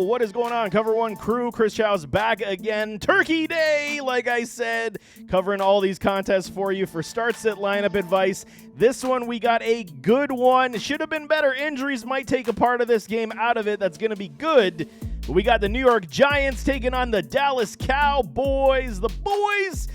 What is going on, Cover One crew? Chris Chow's back again. Turkey Day, like I said, covering all these contests for you for start-sit lineup advice. This one, we got a good one. Should have been better. Injuries might take a part of this game out of it. That's going to be good. But we got the New York Giants taking on the Dallas Cowboys. The boys.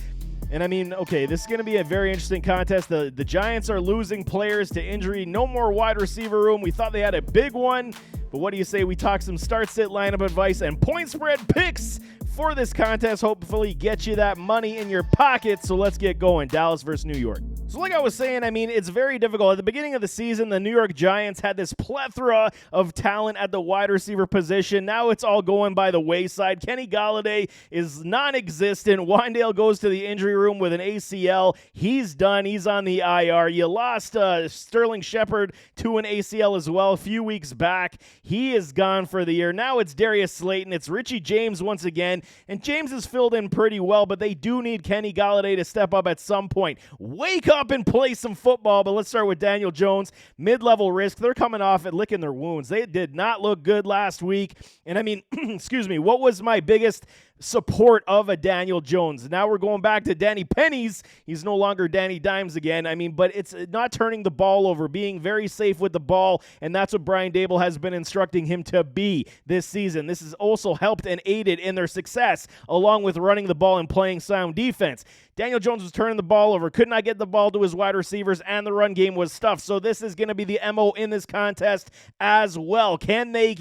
And I mean, okay, this is going to be a very interesting contest. The Giants are losing players to injury. No more wide receiver room. We thought they had a big one. But what do you say we talk some start-sit lineup advice and point spread picks for this contest? Hopefully get you that money in your pocket. So let's get going. Dallas versus New York. So like I was saying, I mean, it's very difficult. At the beginning of the season, the New York Giants had this plethora of talent at the wide receiver position. Now it's all going by the wayside. Kenny Golladay is non-existent. Wandale goes to the injury room with an ACL. He's done. He's on the IR. You lost Sterling Shepard to an ACL as well a few weeks back. He is gone for the year. Now it's Darius Slayton. It's Richie James once again. And James is filled in pretty well, but they do need Kenny Golladay to step up at some point. Wake up and play some football. But let's start with Daniel Jones. Mid-level risk. They're coming off at licking their wounds. They did not look good last week. And I mean, excuse me, what was my biggest support of a Daniel Jones? Now we're going back to Danny Pennies. He's no longer Danny Dimes again. I mean, but it's not turning the ball over, being very safe with the ball, and that's what Brian Daboll has been instructing him to be this season. This has also helped and aided in their success, along with running the ball and playing sound defense. Daniel Jones was turning the ball over, could not get the ball to his wide receivers, and the run game was stuffed. So this is going to be the MO in this contest as well. Can they,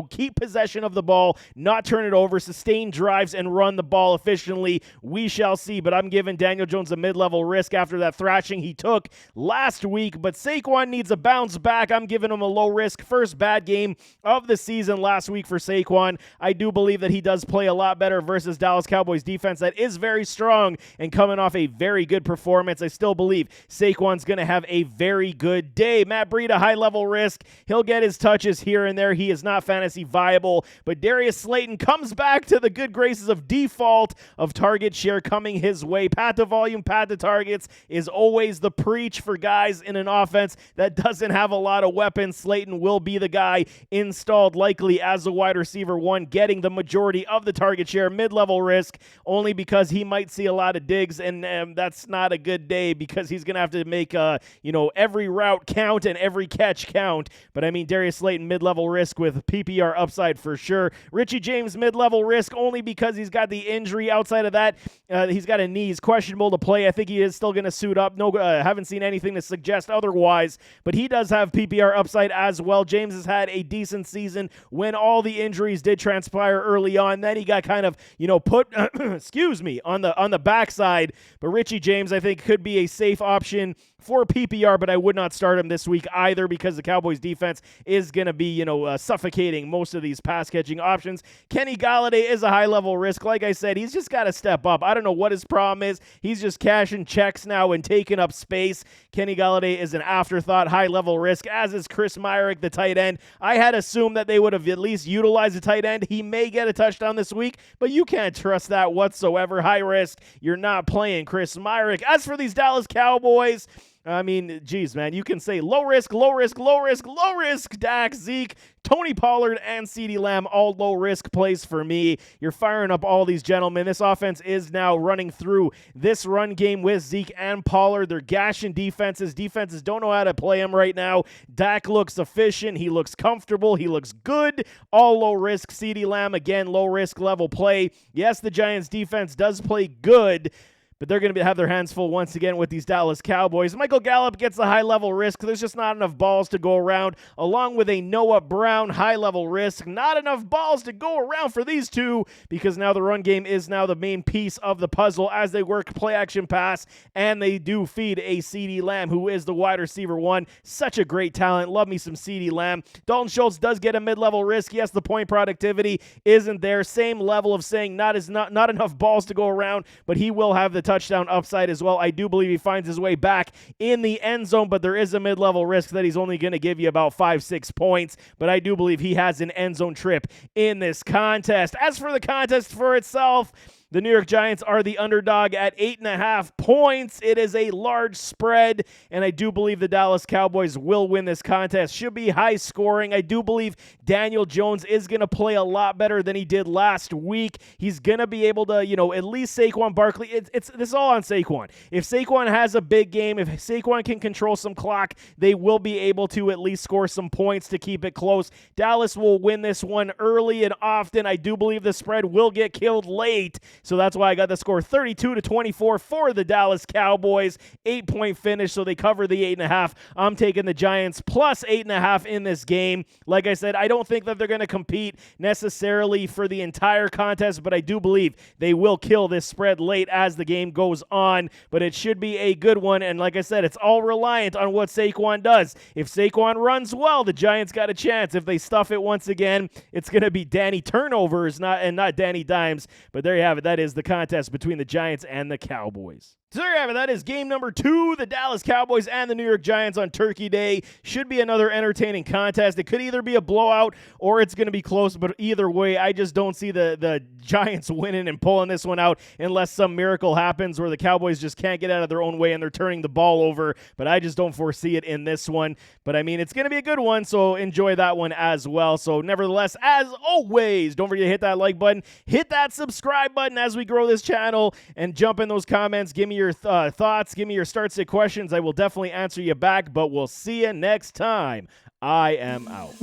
keep possession of the ball, not turn it over, sustain drives, and run the ball efficiently? We shall see, but I'm giving Daniel Jones a mid-level risk after that thrashing he took last week. But Saquon needs a bounce back. I'm giving him a low risk. First bad game of the season last week for Saquon. I do believe that he does play a lot better versus Dallas Cowboys defense that is very strong and coming off a very good performance. I still believe Saquon's going to have a very good day. Matt Breida, high-level risk. He'll get his touches here and there. He is not fantasy viable, but Darius Slayton comes back to the good graces of default of target share coming his way. Pat to volume, pat to targets is always the preach for guys in an offense that doesn't have a lot of weapons. Slayton will be the guy installed likely as a wide receiver one, getting the majority of the target share. Mid-level risk only because he might see a lot of digs, and that's not a good day because he's going to have to make every route count and every catch count. But I mean, Darius Slayton mid-level risk with PPR upside for sure. Richie James mid-level risk only because he's got the injury. Outside of that, he's got a knee. He's questionable to play. I think he is still going to suit up. No, haven't seen anything to suggest otherwise, but he does have PPR upside as well. James has had a decent season when all the injuries did transpire early on. Then he got kind of, put, excuse me, on the backside. But Richie James, I think, could be a safe option for PPR, but I would not start him this week either because the Cowboys defense is going to be, suffocating most of these pass-catching options. Kenny Golladay is a high-level risk. Like I said, he's just got to step up. I don't know what his problem is. He's just cashing checks now and taking up space. Kenny Golladay is an afterthought, high-level risk, as is Chris Myrick, the tight end. I had assumed that they would have at least utilized the tight end. He may get a touchdown this week, but you can't trust that whatsoever. High risk. You're not playing Chris Myrick. As for these Dallas Cowboys, I mean, geez, man, you can say low risk, low risk, low risk, low risk. Dak, Zeke, Tony Pollard, and CeeDee Lamb, all low risk plays for me. You're firing up all these gentlemen. This offense is now running through this run game with Zeke and Pollard. They're gashing defenses. Defenses don't know how to play him right now. Dak looks efficient. He looks comfortable. He looks good. All low risk. CeeDee Lamb, again, low risk level play. Yes, the Giants defense does play good, but they're going to have their hands full once again with these Dallas Cowboys. Michael Gallup gets a high-level risk. There's just not enough balls to go around, along with a Noah Brown high-level risk. Not enough balls to go around for these two because now the run game is now the main piece of the puzzle as they work play-action pass, and they do feed a CeeDee Lamb, who is the wide receiver one. Such a great talent. Love me some CeeDee Lamb. Dalton Schultz does get a mid-level risk. Yes, the point productivity isn't there. Same level of saying not enough balls to go around, but he will have the touchdown upside as well. I do believe he finds his way back in the end zone, but there is a mid-level risk that he's only going to give you about 5-6 points, but I do believe he has an end zone trip in this contest. As for the contest for itself, The New York Giants are the underdog at 8.5 points. It is a large spread, and I do believe the Dallas Cowboys will win this contest. Should be high scoring. I do believe Daniel Jones is going to play a lot better than he did last week. He's going to be able to, at least Saquon Barkley. This is all on Saquon. If Saquon has a big game, if Saquon can control some clock, they will be able to at least score some points to keep it close. Dallas will win this one early and often. I do believe the spread will get killed late. So that's why I got the score 32-24 for the Dallas Cowboys. 8-point finish, so they cover the 8.5. I'm taking the Giants plus 8.5 in this game. Like I said, I don't think that they're going to compete necessarily for the entire contest, but I do believe they will kill this spread late as the game goes on. But it should be a good one, and like I said, it's all reliant on what Saquon does. If Saquon runs well, the Giants got a chance. If they stuff it once again, it's going to be Danny turnovers, not Danny dimes. But there you have it. That is the contest between the Giants and the Cowboys. So there you have it. That is game number 2. The Dallas Cowboys and the New York Giants on Turkey Day. Should be another entertaining contest. It could either be a blowout or it's going to be close, but either way, I just don't see the Giants winning and pulling this one out unless some miracle happens where the Cowboys just can't get out of their own way and they're turning the ball over, but I just don't foresee it in this one. But I mean, it's going to be a good one, so enjoy that one as well. So nevertheless, as always, don't forget to hit that like button, hit that subscribe button as we grow this channel, and jump in those comments. Give me your thoughts. Give me your start sit questions. I will definitely answer you back, but we'll see you next time. I am out.